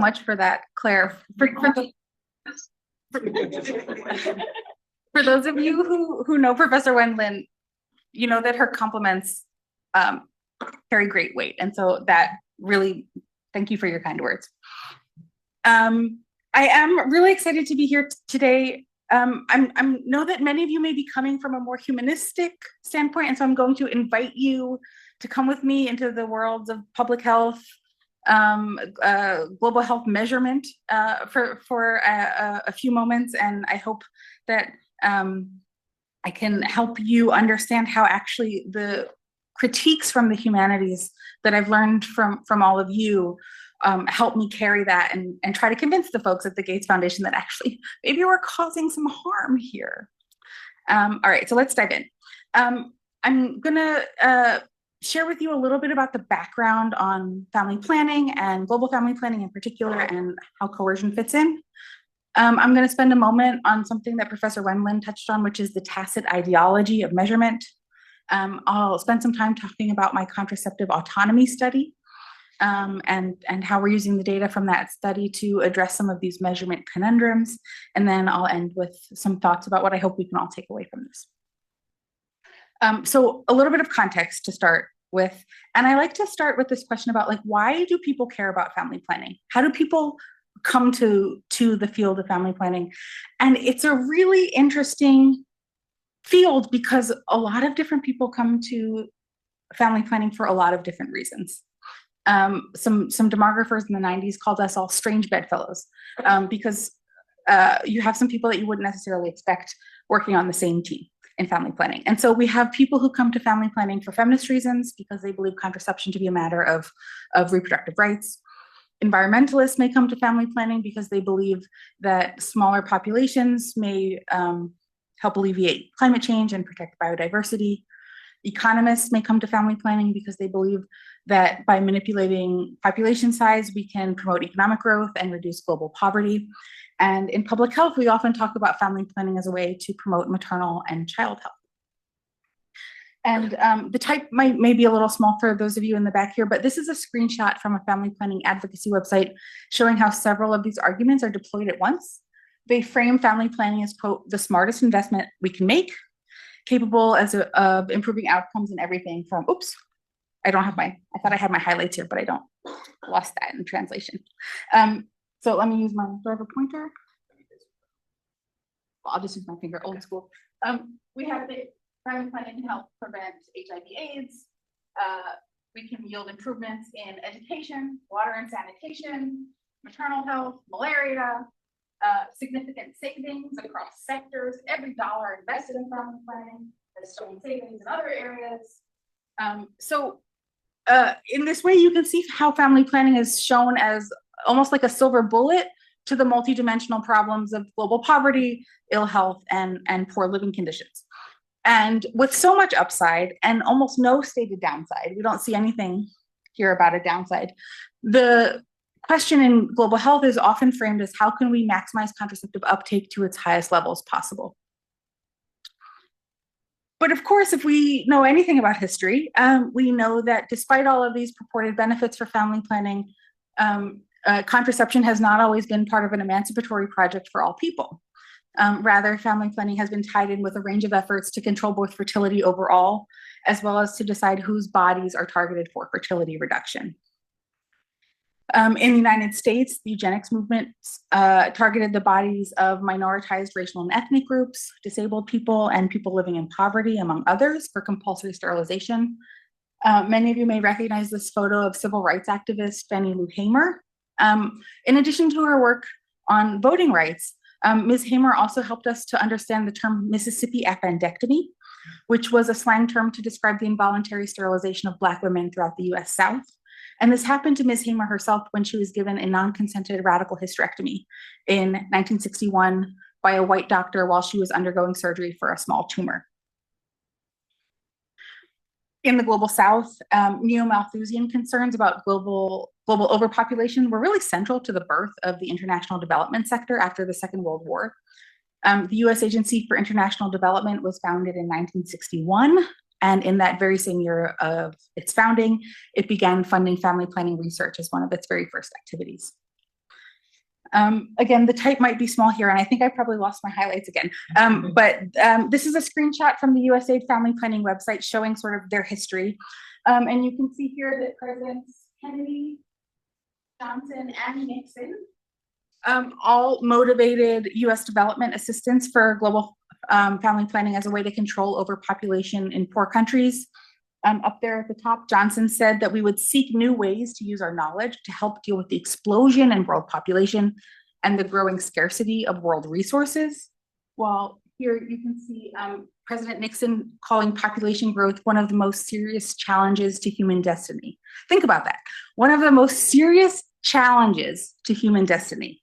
much for that, Claire. For those of you who know Professor Wendland, you know that her compliments carry great weight. And so that really, thank you for your kind words. I am really excited to be here today. I know that many of you may be coming from a more humanistic standpoint, and so I'm going to invite you to come with me into the worlds of public health, global health measurement for a few moments, and I hope that I can help you understand how actually the critiques from the humanities that I've learned from all of you help me carry that and try to convince the folks at the Gates Foundation that actually maybe we're causing some harm here. All right, so let's dive in. I'm gonna share with you a little bit about the background on family planning and global family planning in particular and how coercion fits in. I'm going to spend a moment on something that Professor Wendland touched on, which is the tacit ideology of measurement. I'll spend some time talking about my contraceptive autonomy study and how we're using the data from that study to address some of these measurement conundrums. And then I'll end with some thoughts about what I hope we can all take away from this. So a little bit of context to start with. And I like to start with this question about, like, why do people care about family planning? How do people come to the field of family planning? And it's a really interesting field because a lot of different people come to family planning for a lot of different reasons. Some demographers in the 90s called us all strange bedfellows because you have some people that you wouldn't necessarily expect working on the same team in family planning. And so we have people who come to family planning for feminist reasons because they believe contraception to be a matter of reproductive rights. Environmentalists may come to family planning because they believe that smaller populations may help alleviate climate change and protect biodiversity. Economists may come to family planning because they believe that by manipulating population size, we can promote economic growth and reduce global poverty. And in public health, we often talk about family planning as a way to promote maternal and child health. And the type may be a little small for those of you in the back here, but this is a screenshot from a family planning advocacy website showing how several of these arguments are deployed at once. They frame family planning as, quote, the smartest investment we can make, capable of improving outcomes in everything from, oops, I thought I had my highlights here, but I don't, lost that in translation. So let me use my driver pointer. Well, I'll just use my finger, old school. We have the family planning can help prevent HIV/AIDS. We can yield improvements in education, water and sanitation, maternal health, malaria, significant savings across sectors. Every dollar invested in family planning has shown savings in other areas. In this way, you can see how family planning is shown as almost like a silver bullet to the multidimensional problems of global poverty, ill health, and poor living conditions. And with so much upside and almost no stated downside, we don't see anything here about a downside. The question in global health is often framed as how can we maximize contraceptive uptake to its highest levels possible? But of course, if we know anything about history, we know that despite all of these purported benefits for family planning, contraception has not always been part of an emancipatory project for all people. Rather, family planning has been tied in with a range of efforts to control both fertility overall, as well as to decide whose bodies are targeted for fertility reduction. In the United States, the eugenics movement targeted the bodies of minoritized racial and ethnic groups, disabled people, and people living in poverty, among others, for compulsory sterilization. Many of you may recognize this photo of civil rights activist Fannie Lou Hamer. In addition to her work on voting rights, Ms. Hamer also helped us to understand the term Mississippi appendectomy, which was a slang term to describe the involuntary sterilization of Black women throughout the US South. And this happened to Ms. Hamer herself when she was given a non-consented radical hysterectomy in 1961 by a white doctor while she was undergoing surgery for a small tumor. In the global South, neo-Malthusian concerns about global overpopulation were really central to the birth of the international development sector after the Second World War. The US Agency for International Development was founded in 1961, and in that very same year of its founding, it began funding family planning research as one of its very first activities. Again, the type might be small here, and I think I probably lost my highlights again. But this is a screenshot from the USAID Family Planning website showing sort of their history. And you can see here that Presidents Kennedy, Johnson, and Nixon all motivated US development assistance for global family planning as a way to control overpopulation in poor countries. Up there at the top, Johnson said that we would seek new ways to use our knowledge to help deal with the explosion in world population and the growing scarcity of world resources. While here you can see President Nixon calling population growth one of the most serious challenges to human destiny. Think about that. One of the most serious challenges to human destiny.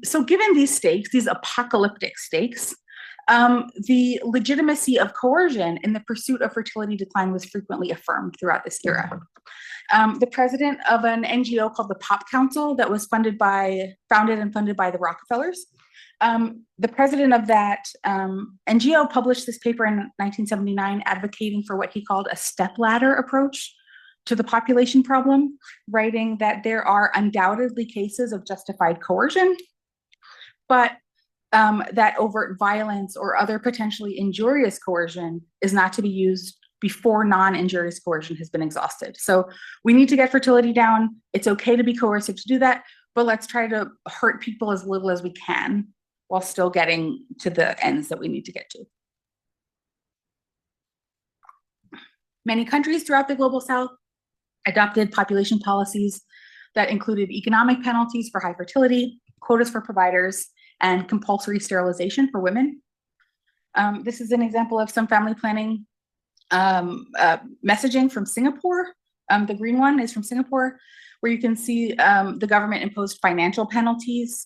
So given these stakes, these apocalyptic stakes, the legitimacy of coercion in the pursuit of fertility decline was frequently affirmed throughout this era. The president of an NGO called the Pop Council that was founded and funded by the Rockefellers, the president of that NGO published this paper in 1979 advocating for what he called a stepladder approach to the population problem, writing that there are undoubtedly cases of justified coercion, but that overt violence or other potentially injurious coercion is not to be used before non-injurious coercion has been exhausted. So we need to get fertility down. It's okay to be coercive to do that, but let's try to hurt people as little as we can while still getting to the ends that we need to get to. Many countries throughout the global south adopted population policies that included economic penalties for high fertility, quotas for providers, and compulsory sterilization for women. This is an example of some family planning messaging from Singapore. The green one is from Singapore, where you can see the government imposed financial penalties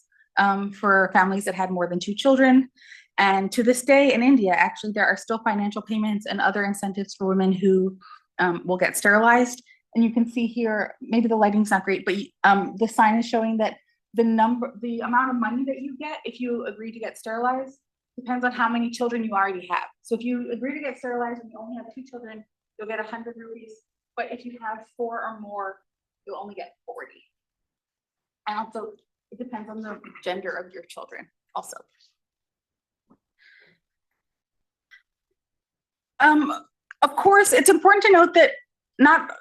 for families that had more than 2 children. And to this day in India, actually, there are still financial payments and other incentives for women who will get sterilized. And you can see here, maybe the lighting's not great, but the sign is showing that the amount of money that you get if you agree to get sterilized depends on how many children you already have. So if you agree to get sterilized and you only have 2 children, you'll get 100 rupees. But if you have 4 or more, you'll only get 40. And also, it depends on the gender of your children also. Of course, it's important to note that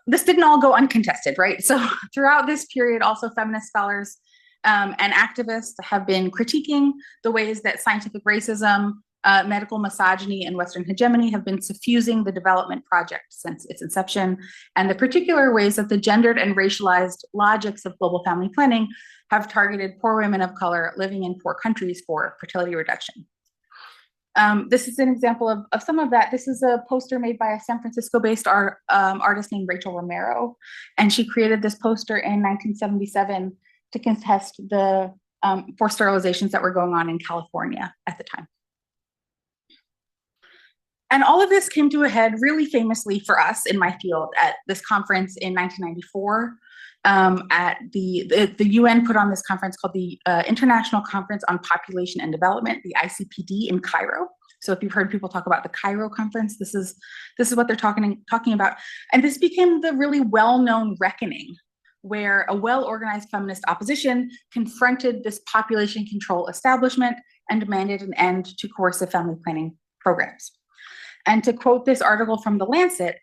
this didn't all go uncontested, right? So throughout this period, also feminist scholars and activists have been critiquing the ways that scientific racism, medical misogyny, and Western hegemony have been suffusing the development project since its inception, and the particular ways that the gendered and racialized logics of global family planning have targeted poor women of color living in poor countries for fertility reduction. This is an example of some of that. This is a poster made by a San Francisco-based artist named Rachel Romero, and she created this poster in 1977 to contest the forced sterilizations that were going on in California at the time. And all of this came to a head really famously for us in my field at this conference in 1994. At the UN put on this conference called the International Conference on Population and Development, the ICPD, in Cairo. So if you've heard people talk about the Cairo conference, this is what they're talking about. And this became the really well-known reckoning where a well-organized feminist opposition confronted this population control establishment and demanded an end to coercive family planning programs. And to quote this article from The Lancet,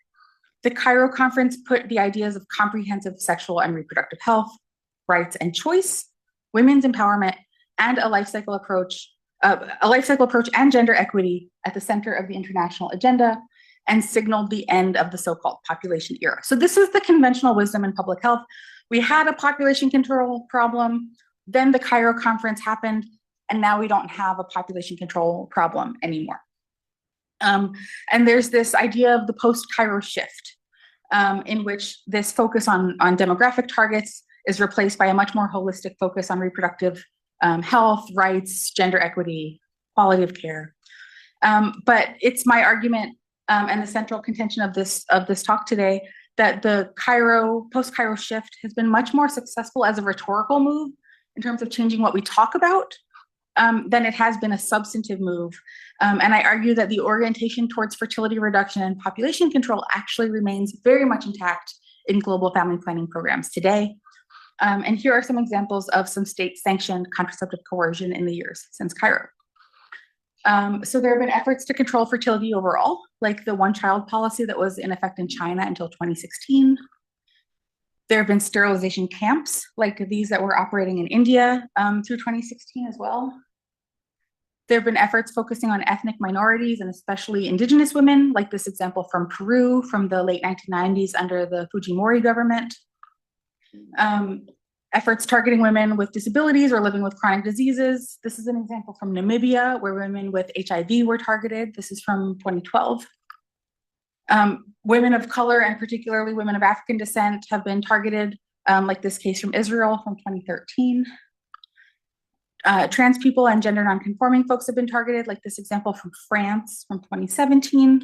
the Cairo conference put the ideas of comprehensive sexual and reproductive health, rights and choice, women's empowerment, and a life cycle approach and gender equity at the center of the international agenda, and signaled the end of the so-called population era. So this is the conventional wisdom in public health. We had a population control problem, then the Cairo conference happened, and now we don't have a population control problem anymore. And there's this idea of the post-Cairo shift, in which this focus on demographic targets is replaced by a much more holistic focus on reproductive health, rights, gender equity, quality of care. But it's my argument and the central contention of this talk today that the post-Cairo shift has been much more successful as a rhetorical move in terms of changing what we talk about than it has been a substantive move. And I argue that the orientation towards fertility reduction and population control actually remains very much intact in global family planning programs today. And here are some examples of some state-sanctioned contraceptive coercion in the years since Cairo. So there have been efforts to control fertility overall, like the one-child policy that was in effect in China until 2016. There have been sterilization camps, like these that were operating in India through 2016 as well. There have been efforts focusing on ethnic minorities and especially indigenous women, like this example from Peru from the late 1990s under the Fujimori government. Efforts targeting women with disabilities or living with chronic diseases. This is an example from Namibia where women with HIV were targeted. This is from 2012. Women of color and particularly women of African descent have been targeted, like this case from Israel from 2013. Trans people and gender nonconforming folks have been targeted, like this example from France from 2017.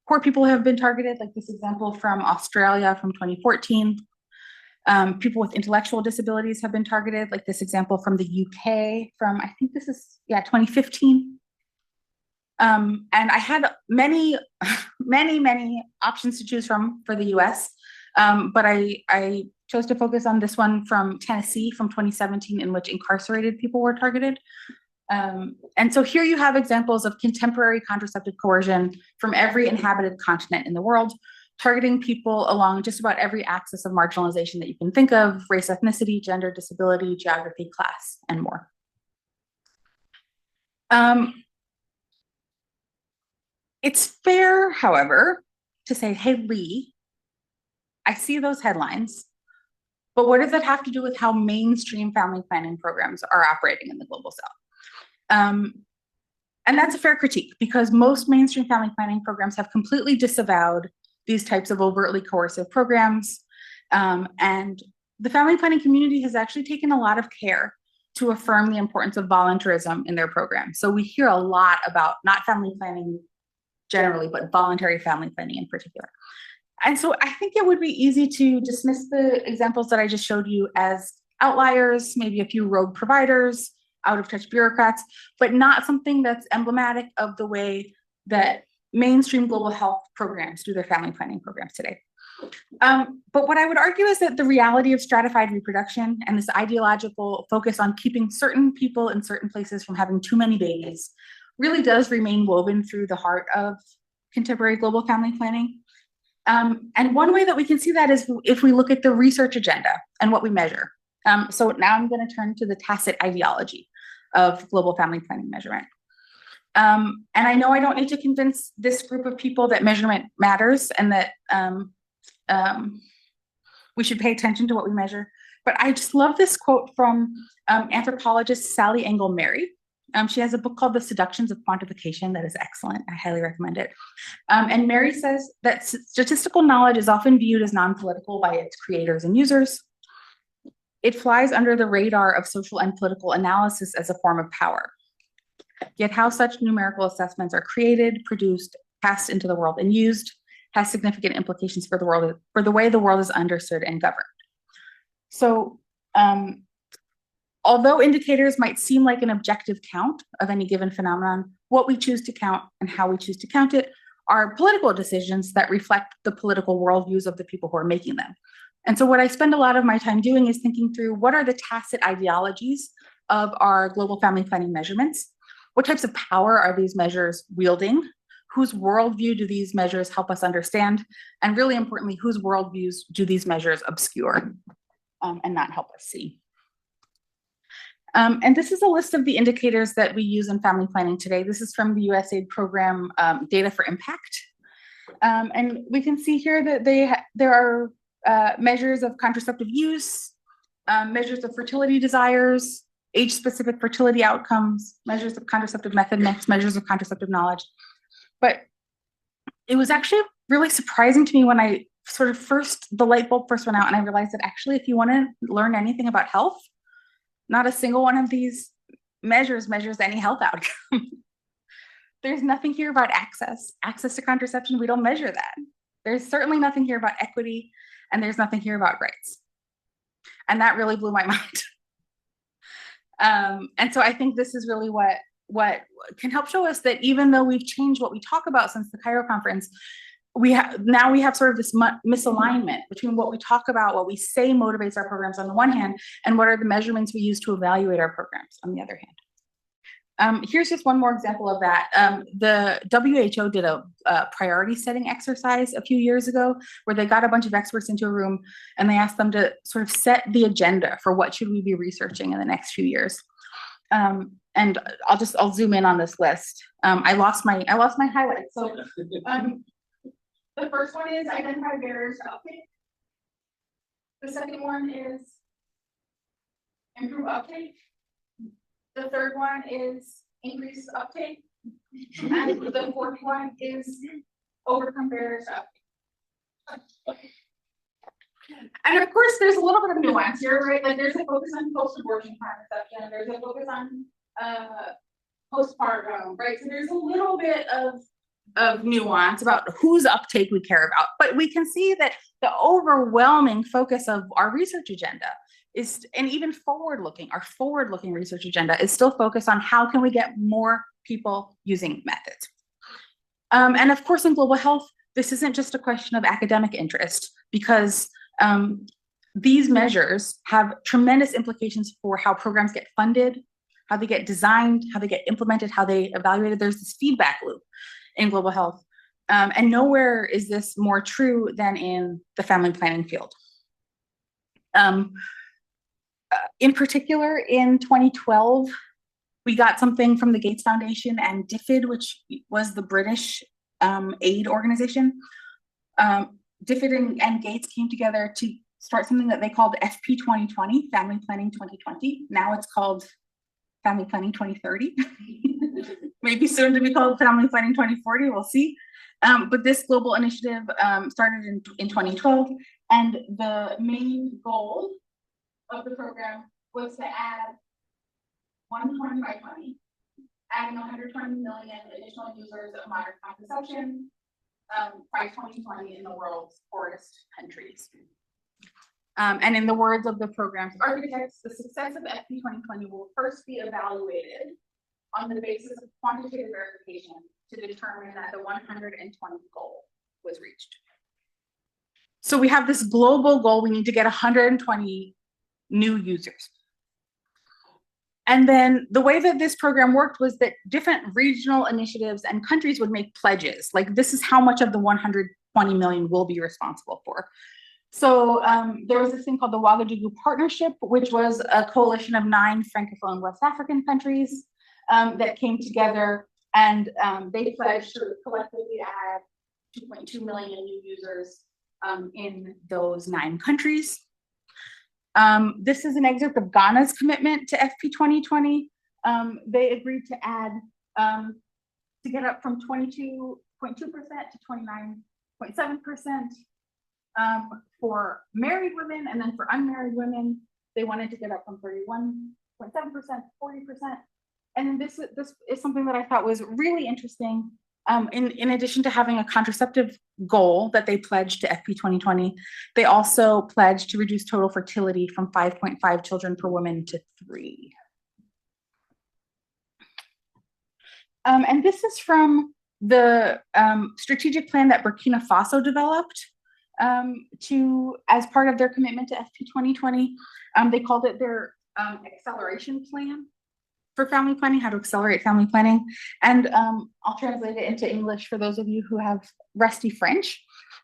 Poor people have been targeted, like this example from Australia from 2014. People with intellectual disabilities have been targeted, like this example from the UK from, I think this is, 2015. And I had many options to choose from for the US, but I chose to focus on this one from Tennessee from 2017 in which incarcerated people were targeted. And so here you have examples of contemporary contraceptive coercion from every inhabited continent in the world, targeting people along just about every axis of marginalization that you can think of: race, ethnicity, gender, disability, geography, class, and more. It's fair, however, to say, hey, Leigh, I see those headlines, but what does that have to do with how mainstream family planning programs are operating in the global south? And that's a fair critique because most mainstream family planning programs have completely disavowed these types of overtly coercive programs. And the family planning community has actually taken a lot of care to affirm the importance of voluntarism in their programs. So we hear a lot about not family planning generally, but voluntary family planning in particular. And so I think it would be easy to dismiss the examples that I just showed you as outliers, maybe a few rogue providers, out-of-touch bureaucrats, but not something that's emblematic of the way that mainstream global health programs do their family planning programs today. But what I would argue is that the reality of stratified reproduction and this ideological focus on keeping certain people in certain places from having too many babies really does remain woven through the heart of contemporary global family planning. And one way that we can see that is if we look at the research agenda and what we measure. So now I'm going to turn to the tacit ideology of global family planning measurement. And I know I don't need to convince this group of people that measurement matters and that we should pay attention to what we measure. But I just love this quote from anthropologist Sally Engel Mary. She has a book called The Seductions of Quantification that is excellent. I highly recommend it. And Mary says that statistical knowledge is often viewed as non-political by its creators and users. It flies under the radar of social and political analysis as a form of power. Yet how such numerical assessments are created, produced, passed into the world, and used has significant implications for the world, for the way the world is understood and governed. So, although indicators might seem like an objective count of any given phenomenon, what we choose to count and how we choose to count it are political decisions that reflect the political worldviews of the people who are making them. And so what I spend a lot of my time doing is thinking through what are the tacit ideologies of our global family planning measurements? What types of power are these measures wielding? Whose worldview do these measures help us understand? And really importantly, whose worldviews do these measures obscure and not help us see? And this is a list of the indicators that we use in family planning today. This is from the USAID program Data for Impact. And we can see here that there are measures of contraceptive use, measures of fertility desires, age-specific fertility outcomes, measures of contraceptive method mix, measures of contraceptive knowledge. But it was actually really surprising to me when I the light bulb first went out and I realized that actually if you want to learn anything about health, not a single one of these measures any health outcome. There's nothing here about access to contraception. We don't measure that. There's certainly nothing here about equity, and there's nothing here about rights. And that really blew my mind. And so I think this is really what can help show us that even though we've changed what we talk about since the Cairo conference, we have sort of this misalignment between what we talk about, what we say motivates our programs on the one hand, and what are the measurements we use to evaluate our programs on the other hand. Here's just one more example of that. The WHO did a priority setting exercise a few years ago where they got a bunch of experts into a room and they asked them to sort of set the agenda for what should we be researching in the next few years. And I'll zoom in on this list. I lost my highlights. So the first one is identify barriers to uptake. The second one is improve uptake. The third one is increase uptake. And the fourth one is overcome barriers to uptake. And of course, there's a little bit of nuance here, right? Like there's a focus on post-abortion contraception, there's a focus on postpartum, right? So there's a little bit of nuance about whose uptake we care about, but we can see that the overwhelming focus of our research agenda is, and even our forward-looking research agenda is still focused on how can we get more people using methods. And of course, in global health, this isn't just a question of academic interest, because these measures have tremendous implications for how programs get funded, how they get designed, how they get implemented, how they evaluated. There's this feedback loop in global health. And nowhere is this more true than in the family planning field. In particular, in 2012, we got something from the Gates Foundation and DFID, which was the British aid organization. DFID and Gates came together to start something that they called FP 2020, Family Planning 2020. Now it's called Family Planning 2030. Maybe soon to be called Family Planning 2040, we'll see. But this global initiative started in 2012, and the main goal of the program was to add 120 by 20, adding 120 million additional users of modern contraception by 2020 in the world's poorest countries. And in the words of the program's architects, the success of FP 2020 will first be evaluated on the basis of quantitative verification to determine that the 120 goal was reached. So we have this global goal. We need to get 120 new users. And then the way that this program worked was that different regional initiatives and countries would make pledges. Like, this is how much of the 120 million we'll be responsible for. So there was this thing called the Ouagadougou Partnership, which was a coalition of 9 Francophone West African countries that came together, and they pledged to collectively add 2.2 million new users in those 9 countries. This is an excerpt of Ghana's commitment to FP 2020. They agreed to add, to get up from 22.2% to 29.7%. For married women, and then for unmarried women, they wanted to get up from 31.7% to 40%. And this is something that I thought was really interesting. In addition to having a contraceptive goal that they pledged to FP 2020, they also pledged to reduce total fertility from 5.5 children per woman to 3. And this is from the strategic plan that Burkina Faso developed as part of their commitment to FP 2020. They called it their acceleration plan for family planning, how to accelerate family planning. And I'll translate it into English for those of you who have rusty French.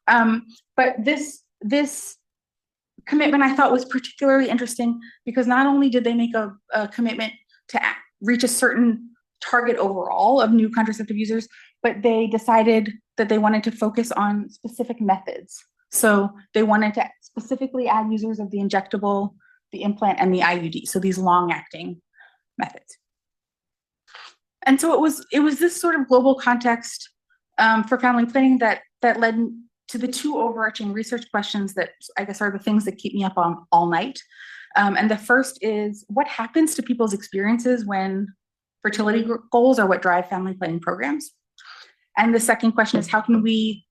But this commitment I thought was particularly interesting because not only did they make a commitment to reach a certain target overall of new contraceptive users, but they decided that they wanted to focus on specific methods. So they wanted to specifically add users of the injectable, the implant, and the IUD. So these long-acting methods. And so it was this sort of global context for family planning that led to the 2 overarching research questions that I guess are the things that keep me up on all night. And the first is, what happens to people's experiences when fertility goals are what drive family planning programs? And the second question is, how can we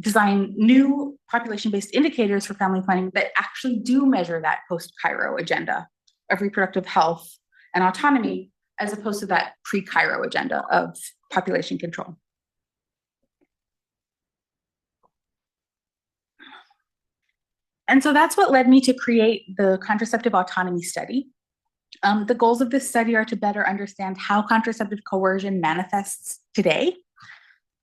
design new population-based indicators for family planning that actually do measure that post-Cairo agenda of reproductive health and autonomy, as opposed to that pre-Cairo agenda of population control. And so that's what led me to create the contraceptive autonomy study. The goals of this study are to better understand how contraceptive coercion manifests today,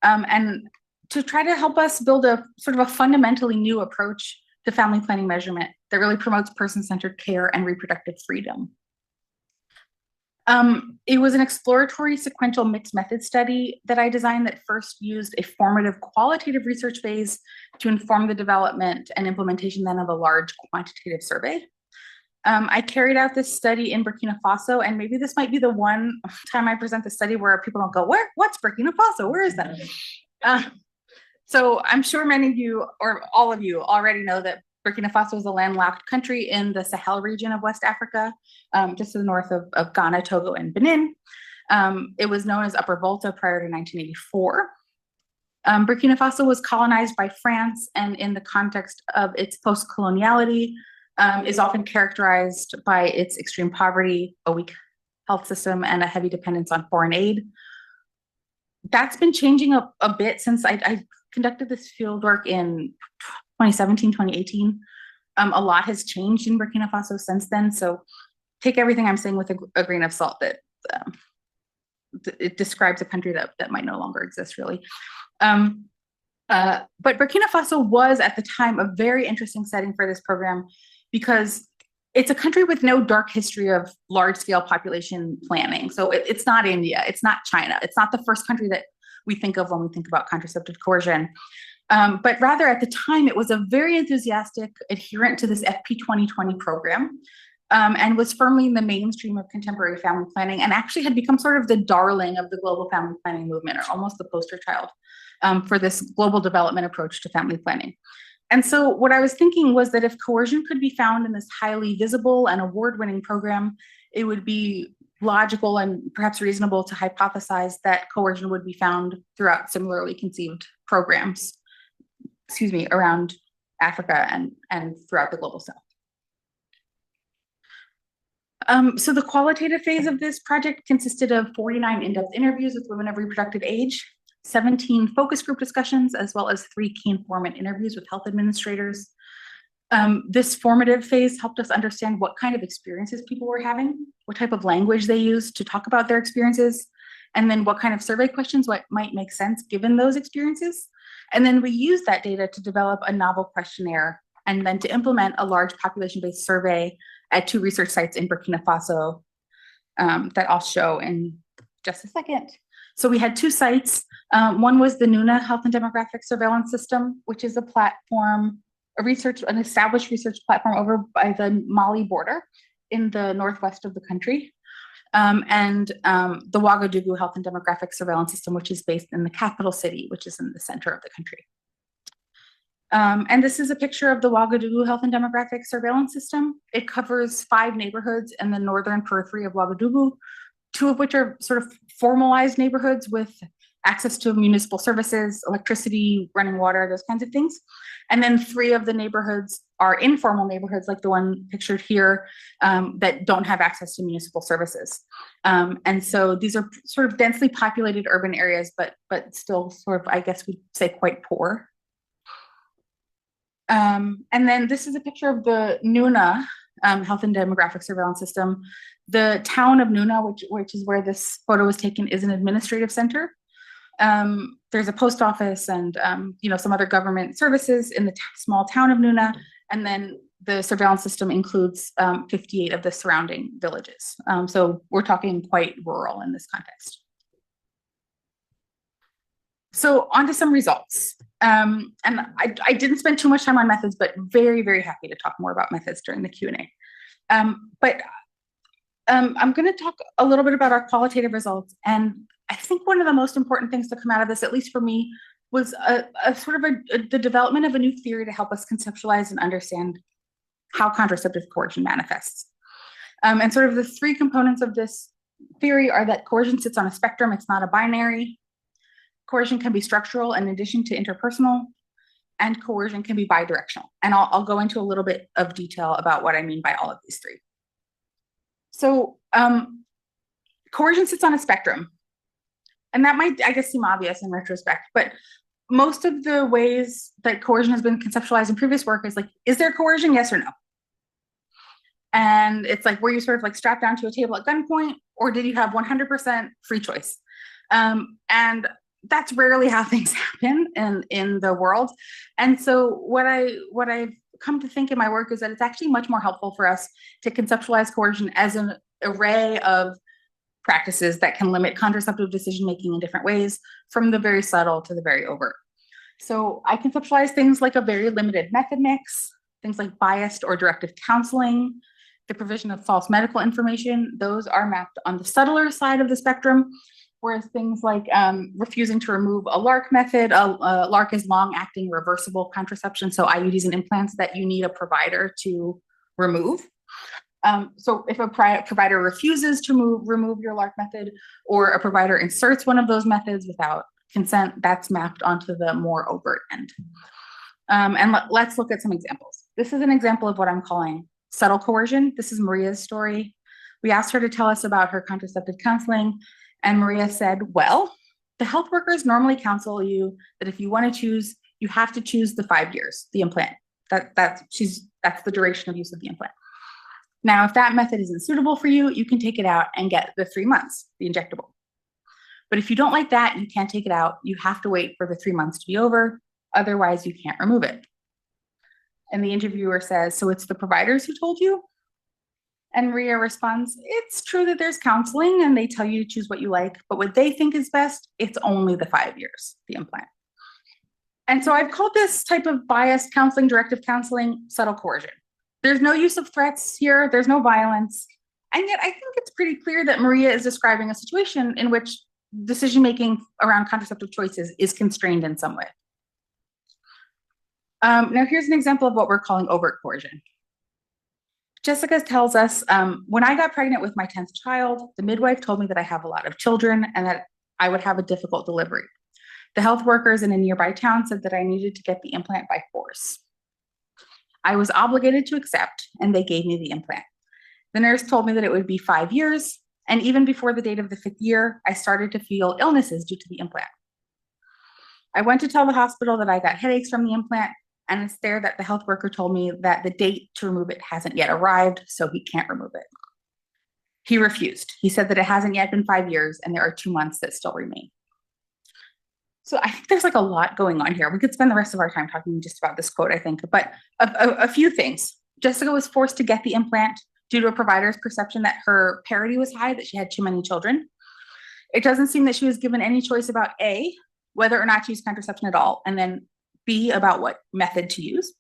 and to try to help us build a sort of a fundamentally new approach to family planning measurement that really promotes person-centered care and reproductive freedom. It was an exploratory sequential mixed method study that I designed that first used a formative qualitative research phase to inform the development and implementation then of a large quantitative survey. I carried out this study in Burkina Faso, and maybe this might be the one time I present the study where people don't go, what's Burkina Faso? Where is that? So I'm sure many of you, or all of you, already know that Burkina Faso is a landlocked country in the Sahel region of West Africa, just to the north of Ghana, Togo, and Benin. It was known as Upper Volta prior to 1984. Burkina Faso was colonized by France, and in the context of its post-coloniality, is often characterized by its extreme poverty, a weak health system, and a heavy dependence on foreign aid. That's been changing a bit since I conducted this field work in 2017, 2018. A lot has changed in Burkina Faso since then, so take everything I'm saying with a grain of salt that it describes a country that might no longer exist, really. But Burkina Faso was, at the time, a very interesting setting for this program because it's a country with no dark history of large-scale population planning. So it's not India, it's not China, it's not the first country that we think of when we think about contraceptive coercion. But rather, at the time, it was a very enthusiastic adherent to this FP 2020 program, and was firmly in the mainstream of contemporary family planning, and actually had become sort of the darling of the global family planning movement, or almost the poster child for this global development approach to family planning. And so what I was thinking was that if coercion could be found in this highly visible and award-winning program, it would be logical and perhaps reasonable to hypothesize that coercion would be found throughout similarly conceived programs, around Africa and throughout the global south. So the qualitative phase of this project consisted of 49 in-depth interviews with women of reproductive age, 17 focus group discussions, as well as 3 key informant interviews with health administrators. This formative phase helped us understand what kind of experiences people were having, what type of language they used to talk about their experiences, and then what kind of survey questions might make sense given those experiences. And then we used that data to develop a novel questionnaire and then to implement a large population-based survey at 2 research sites in Burkina Faso that I'll show in just a second. So we had 2 sites. One was the NUNA Health and Demographic Surveillance System, which is a platform, an established research platform over by the Mali border in the northwest of the country. And the Ouagadougou Health and Demographic Surveillance System, which is based in the capital city, which is in the center of the country. And this is a picture of the Ouagadougou Health and Demographic Surveillance System. It covers 5 neighborhoods in the northern periphery of Ouagadougou, 2 of which are sort of formalized neighborhoods with access to municipal services, electricity, running water, those kinds of things. And then 3 of the neighborhoods are informal neighborhoods, like the one pictured here, that don't have access to municipal services. And so these are sort of densely populated urban areas, but still sort of, I guess we'd say, quite poor. And then this is a picture of the NUNA Health and Demographic Surveillance System. The town of NUNA, which is where this photo was taken, is an administrative center. There's a post office and some other government services in the small town of NUNA, and then the surveillance system includes 58 of the surrounding villages. So we're talking quite rural in this context. So on to some results. And I didn't spend too much time on methods, but very, very happy to talk more about methods during the Q&A. But I'm going to talk a little bit about our qualitative results. And I think one of the most important things to come out of this, at least for me, was the development of a new theory to help us conceptualize and understand how contraceptive coercion manifests. And sort of the 3 components of this theory are that coercion sits on a spectrum, it's not a binary. Coercion can be structural in addition to interpersonal, and coercion can be bidirectional. And I'll go into a little bit of detail about what I mean by all of these 3. So coercion sits on a spectrum. And that might, I guess, seem obvious in retrospect, but most of the ways that coercion has been conceptualized in previous work is like, is there coercion, yes or no? And it's like, were you sort of like strapped down to a table at gunpoint, or did you have 100% free choice? And that's rarely how things happen in the world. And so what I've come to think in my work is that it's actually much more helpful for us to conceptualize coercion as an array of practices that can limit contraceptive decision-making in different ways, from the very subtle to the very overt. So I conceptualize things like a very limited method mix, things like biased or directive counseling, the provision of false medical information. Those are mapped on the subtler side of the spectrum, whereas things like refusing to remove a LARC method. LARC is long-acting reversible contraception, so IUDs and implants that you need a provider to remove. So if a provider refuses to remove your LARC method, or a provider inserts one of those methods without consent, that's mapped onto the more overt end. And let's look at some examples. This is an example of what I'm calling subtle coercion. This is Maria's story. We asked her to tell us about her contraceptive counseling, and Maria said, well, the health workers normally counsel you that if you want to choose, you have to choose the 5 years, the implant. That's the duration of use of the implant. Now, if that method isn't suitable for you, you can take it out and get the 3 months, the injectable. But if you don't like that, you can't take it out. You have to wait for the 3 months to be over. Otherwise, you can't remove it. And the interviewer says, so it's the providers who told you? And Maria responds, it's true that there's counseling and they tell you to choose what you like, but what they think is best, it's only the 5 years, the implant. And so I've called this type of biased counseling, directive counseling, subtle coercion. There's no use of threats here. There's no violence. And yet I think it's pretty clear that Maria is describing a situation in which decision-making around contraceptive choices is constrained in some way. Now here's an example of what we're calling overt coercion. Jessica tells us, when I got pregnant with my 10th child, the midwife told me that I have a lot of children and that I would have a difficult delivery. The health workers in a nearby town said that I needed to get the implant by force. I was obligated to accept, and they gave me the implant. The nurse told me that it would be 5 years, and even before the date of the 5th year, I started to feel illnesses due to the implant. I went to tell the hospital that I got headaches from the implant, and it's there that the health worker told me that the date to remove it hasn't yet arrived, so he can't remove it. He refused. He said that it hasn't yet been 5 years, and there are 2 months that still remain. So I think there's like a lot going on here. We could spend the rest of our time talking just about this quote, I think, but a few things. Jessica was forced to get the implant due to a provider's perception that her parity was high, that she had too many children. It doesn't seem that she was given any choice about A, whether or not to use contraception at all, and then B, about what method to use.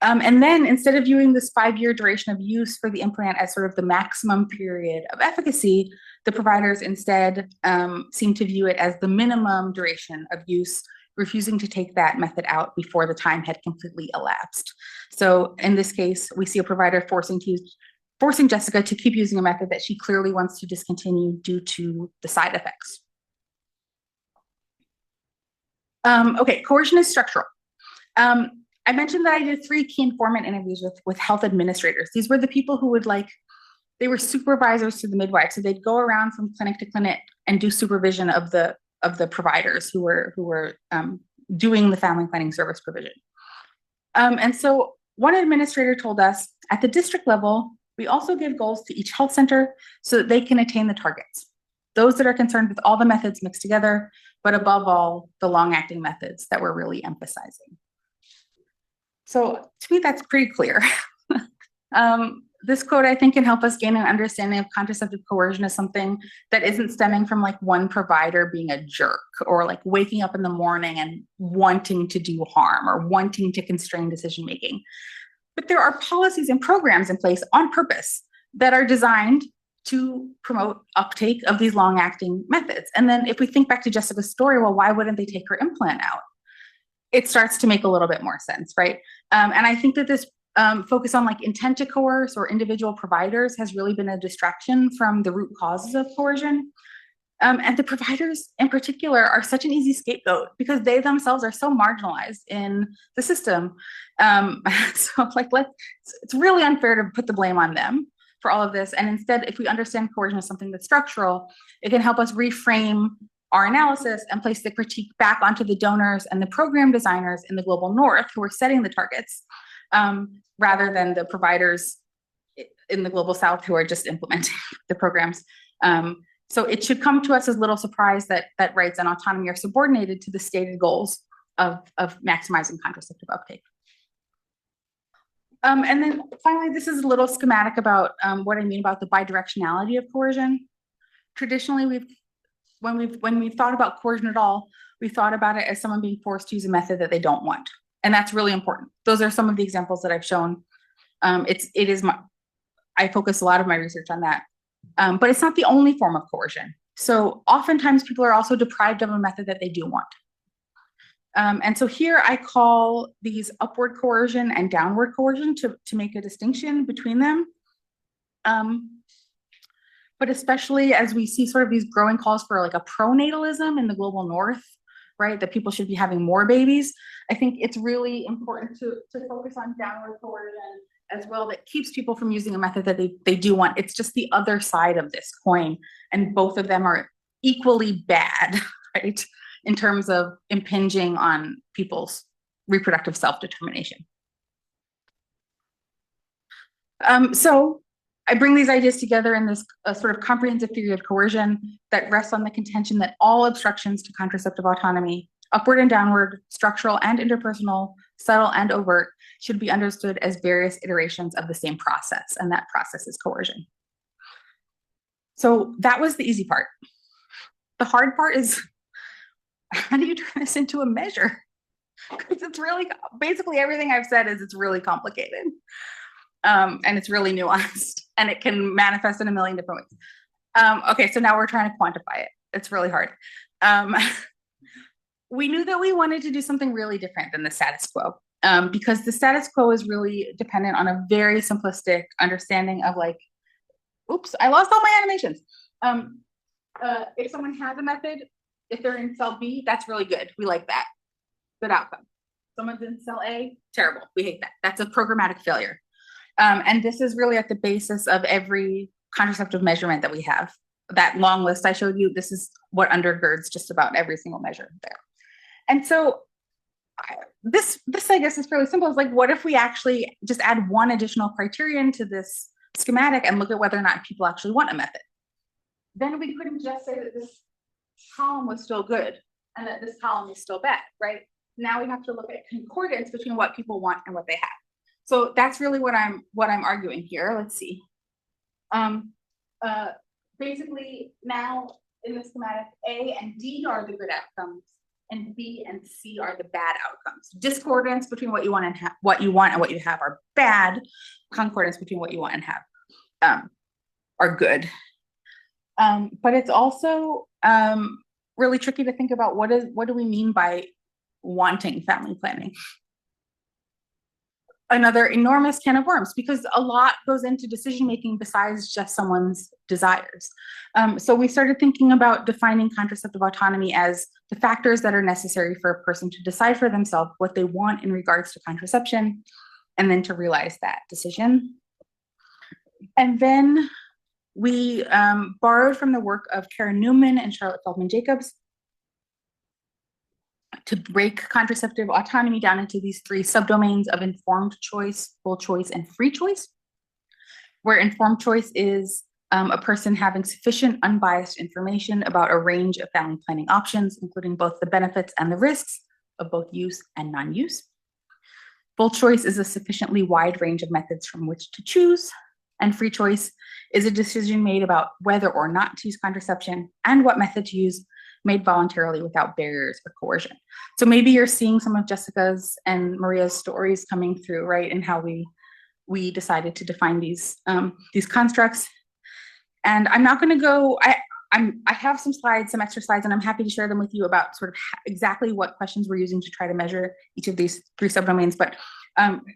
And then instead of viewing this 5-year duration of use for the implant as sort of the maximum period of efficacy, the providers instead seem to view it as the minimum duration of use, refusing to take that method out before the time had completely elapsed. So in this case, we see a provider forcing Jessica to keep using a method that she clearly wants to discontinue due to the side effects. Okay, coercion is structural. I mentioned that I did 3 key informant interviews with health administrators. These were the people who would they were supervisors to the midwife. So they'd go around from clinic to clinic and do supervision of the providers who were doing the family planning service provision. And so one administrator told us, at the district level, we also give goals to each health center so that they can attain the targets. Those that are concerned with all the methods mixed together, but above all, the long-acting methods that we're really emphasizing. So to me, that's pretty clear. This quote, I think, can help us gain an understanding of contraceptive coercion as something that isn't stemming from one provider being a jerk, or waking up in the morning and wanting to do harm or wanting to constrain decision-making. But there are policies and programs in place on purpose that are designed to promote uptake of these long-acting methods. And then if we think back to Jessica's story, well, why wouldn't they take her implant out? It starts to make a little bit more sense, right? And I think that this focus on intent to coerce or individual providers has really been a distraction from the root causes of coercion. And the providers in particular are such an easy scapegoat because they themselves are so marginalized in the system. So it's really unfair to put the blame on them for all of this. And instead, if we understand coercion as something that's structural, it can help us reframe our analysis and place the critique back onto the donors and the program designers in the global north who are setting the targets, rather than the providers in the global south who are just implementing the programs. So it should come to us as little surprise that rights and autonomy are subordinated to the stated goals of maximizing contraceptive uptake. And then finally, this is a little schematic about what I mean about the bidirectionality of coercion. Traditionally, when we've thought about coercion at all, we thought about it as someone being forced to use a method that they don't want. And that's really important. Those are some of the examples that I've shown. I focus a lot of my research on that. But it's not the only form of coercion. So oftentimes people are also deprived of a method that they do want. And so here I call these upward coercion and downward coercion to make a distinction between them. But especially as we see sort of these growing calls for like a pronatalism in the global north, right, that people should be having more babies, I think it's really important to focus on downward coercion as well, that keeps people from using a method that they do want. It's just the other side of this coin, and both of them are equally bad, right, in terms of impinging on people's reproductive self-determination. So I bring these ideas together in this sort of comprehensive theory of coercion that rests on the contention that all obstructions to contraceptive autonomy, upward and downward, structural and interpersonal, subtle and overt, should be understood as various iterations of the same process, and that process is coercion. So that was the easy part. The hard part is, how do you turn this into a measure? Because it's really, basically everything I've said is it's really complicated. And it's really nuanced, and it can manifest in a million different ways. Okay, so now we're trying to quantify it. It's really hard. We knew that we wanted to do something really different than the status quo, because the status quo is really dependent on a very simplistic understanding of like, oops, I lost all my animations. If someone has a method, if they're in cell B, that's really good. We like that. Good outcome. Someone's in cell A, terrible. We hate that. That's a programmatic failure. And this is really at the basis of every contraceptive measurement that we have. That long list I showed you, this is what undergirds just about every single measure there. And so this I guess is fairly simple. It's like, what if we actually just add one additional criterion to this schematic and look at whether or not people actually want a method? Then we couldn't just say that this column was still good and that this column is still bad, right? Now we have to look at concordance between what people want and what they have. So that's really what I'm arguing here. Let's see. Basically now in the schematic, A and D are the good outcomes, and B and C are the bad outcomes. Discordance between what you want and what you want and what you have are bad. Concordance between what you want and have are good. But it's also really tricky to think about what do we mean by wanting family planning. Another enormous can of worms, because a lot goes into decision making besides just someone's desires. So we started thinking about defining contraceptive autonomy as the factors that are necessary for a person to decide for themselves what they want in regards to contraception, and then to realize that decision. And then we borrowed from the work of Karen Newman and Charlotte Feldman Jacobs to break contraceptive autonomy down into these three subdomains of informed choice, full choice, and free choice, where informed choice is a person having sufficient unbiased information about a range of family planning options, including both the benefits and the risks of both use and non-use. Full choice is a sufficiently wide range of methods from which to choose, and free choice is a decision made about whether or not to use contraception and what method to use, made voluntarily without barriers or coercion. So maybe you're seeing some of Jessica's and Maria's stories coming through, right? And how we decided to define these constructs. And I'm not going to go. I have some slides, some extra slides, and I'm happy to share them with you about sort of exactly what questions we're using to try to measure each of these three subdomains. But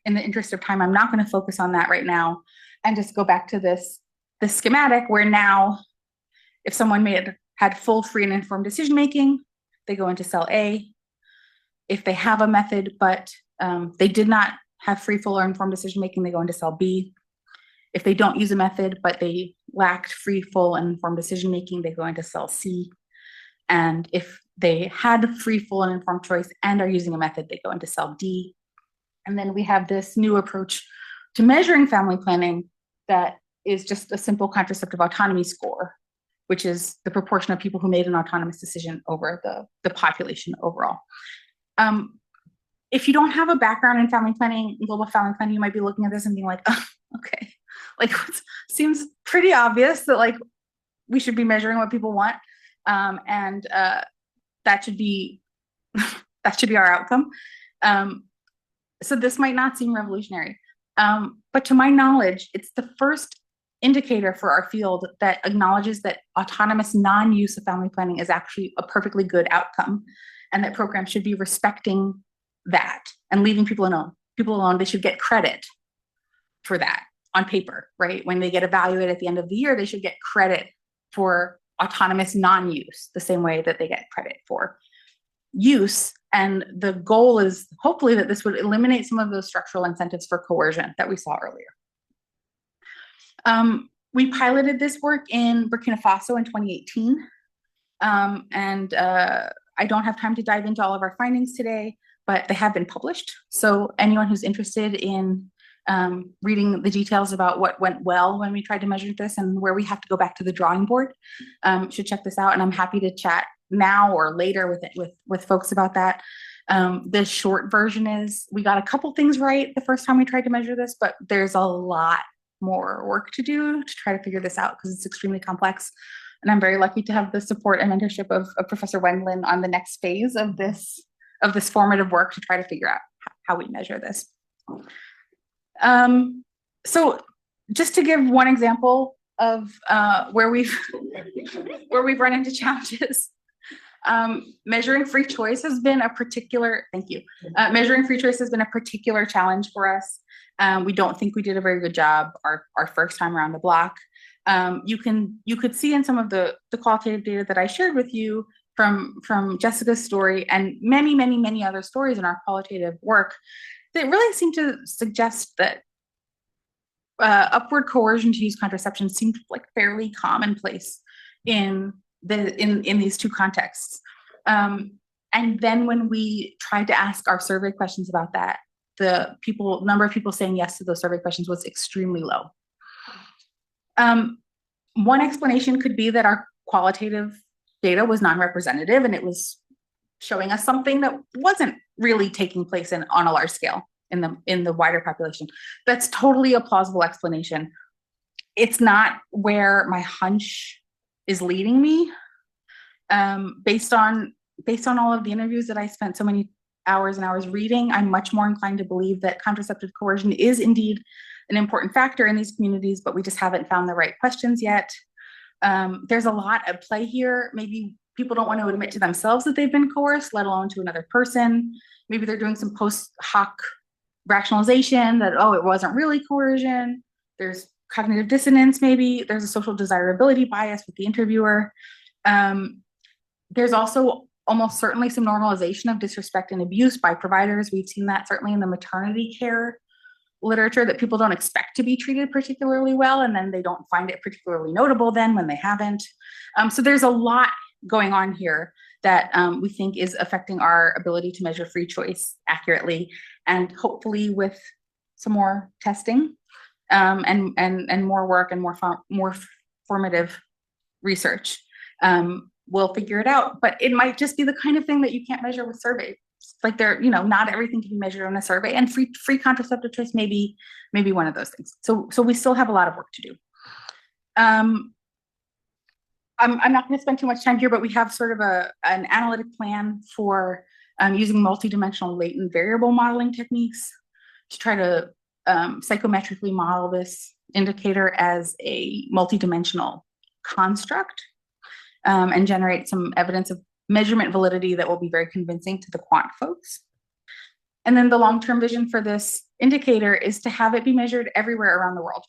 in the interest of time, I'm not going to focus on that right now, and just go back to this schematic where now, if someone had full, free, and informed decision-making, they go into cell A. If they have a method, but they did not have free, full, or informed decision-making, they go into cell B. If they don't use a method, but they lacked free, full, and informed decision-making, they go into cell C. And if they had free, full, and informed choice and are using a method, they go into cell D. And then we have this new approach to measuring family planning that is just a simple contraceptive autonomy score, which is the proportion of people who made an autonomous decision over the population overall. If you don't have a background in family planning, global family planning, you might be looking at this and being like, oh, okay, like seems pretty obvious that like we should be measuring what people want, and that should be our outcome. So this might not seem revolutionary, but to my knowledge, it's the first indicator for our field that acknowledges that autonomous non-use of family planning is actually a perfectly good outcome, and that programs should be respecting that and leaving people alone. They should get credit for that on paper, right? When they get evaluated at the end of the year, they should get credit for autonomous non-use the same way that they get credit for use. And the goal is hopefully that this would eliminate some of those structural incentives for coercion that we saw earlier. We piloted this work in Burkina Faso in 2018. And I don't have time to dive into all of our findings today, but they have been published. So anyone who's interested in reading the details about what went well when we tried to measure this and where we have to go back to the drawing board should check this out. And I'm happy to chat now or later with folks about that. The short version is we got a couple things right the first time we tried to measure this, but there's a lot more work to do to try to figure this out because it's extremely complex. And I'm very lucky to have the support and mentorship of Professor Wenglin on the next phase of this formative work to try to figure out how we measure this. So just to give one example of where we've run into challenges, measuring free choice has been a particular, measuring free choice has been a particular challenge for us. We don't think we did a very good job our first time around the block. You could see in some of the qualitative data that I shared with you from Jessica's story and many other stories in our qualitative work that really seem to suggest that upward coercion to use contraception seemed like fairly commonplace in these two contexts. And then when we tried to ask our survey questions about that, the number of people saying yes to those survey questions was extremely low. One explanation could be that our qualitative data was non-representative and it was showing us something that wasn't really taking place on a large scale in the wider population. That's totally a plausible explanation. It's not where my hunch is leading me. Based on all of the interviews that I spent so many hours and hours reading, I'm much more inclined to believe that contraceptive coercion is indeed an important factor in these communities, but we just haven't found the right questions yet. There's a lot at play here. Maybe people don't want to admit to themselves that they've been coerced, let alone to another person. Maybe they're doing some post hoc rationalization that, oh, it wasn't really coercion. There's cognitive dissonance, maybe. There's a social desirability bias with the interviewer. There's also almost certainly some normalization of disrespect and abuse by providers. We've seen that certainly in the maternity care literature, that people don't expect to be treated particularly well, and then they don't find it particularly notable then when they haven't. So there's a lot going on here that we think is affecting our ability to measure free choice accurately, and hopefully with some more testing and more work and more formative research, we'll figure it out. But it might just be the kind of thing that you can't measure with surveys. Like not everything can be measured on a survey, and free contraceptive choice may be one of those things. So we still have a lot of work to do. I'm not going to spend too much time here, but we have sort of an analytic plan for using multidimensional latent variable modeling techniques to try to psychometrically model this indicator as a multidimensional construct and generate some evidence of measurement validity that will be very convincing to the quant folks. And then the long-term vision for this indicator is to have it be measured everywhere around the world.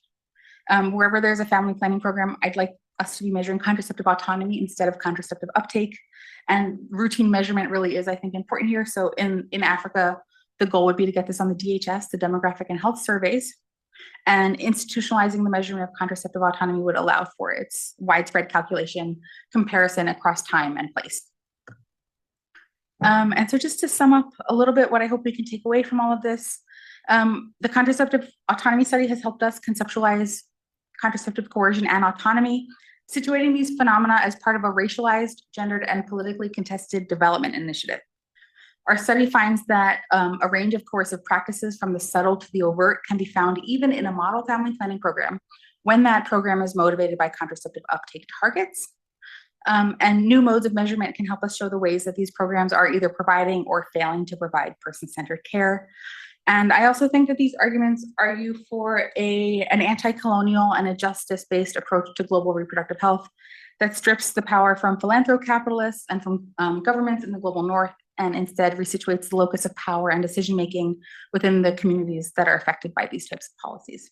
Wherever there's a family planning program, I'd like us to be measuring contraceptive autonomy instead of contraceptive uptake. And routine measurement really is, I think, important here. So in Africa, the goal would be to get this on the DHS, the demographic and health surveys. And institutionalizing the measurement of contraceptive autonomy would allow for its widespread calculation, comparison across time and place. And so just to sum up a little bit what I hope we can take away from all of this, the contraceptive autonomy study has helped us conceptualize contraceptive coercion and autonomy, situating these phenomena as part of a racialized, gendered, and politically contested development initiative. Our study finds that a range of coercive practices from the subtle to the overt can be found even in a model family planning program when that program is motivated by contraceptive uptake targets. And new modes of measurement can help us show the ways that these programs are either providing or failing to provide person-centered care. And I also think that these arguments argue for an anti-colonial and a justice-based approach to global reproductive health that strips the power from philanthrocapitalists and from governments in the global north, and instead resituates the locus of power and decision-making within the communities that are affected by these types of policies.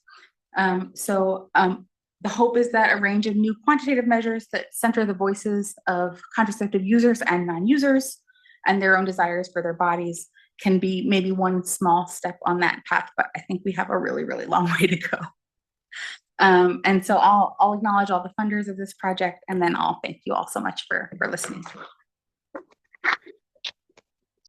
The hope is that a range of new quantitative measures that center the voices of contraceptive users and non-users and their own desires for their bodies can be maybe one small step on that path, but I think we have a really, really long way to go. And so I'll acknowledge all the funders of this project, and then I'll thank you all so much for listening.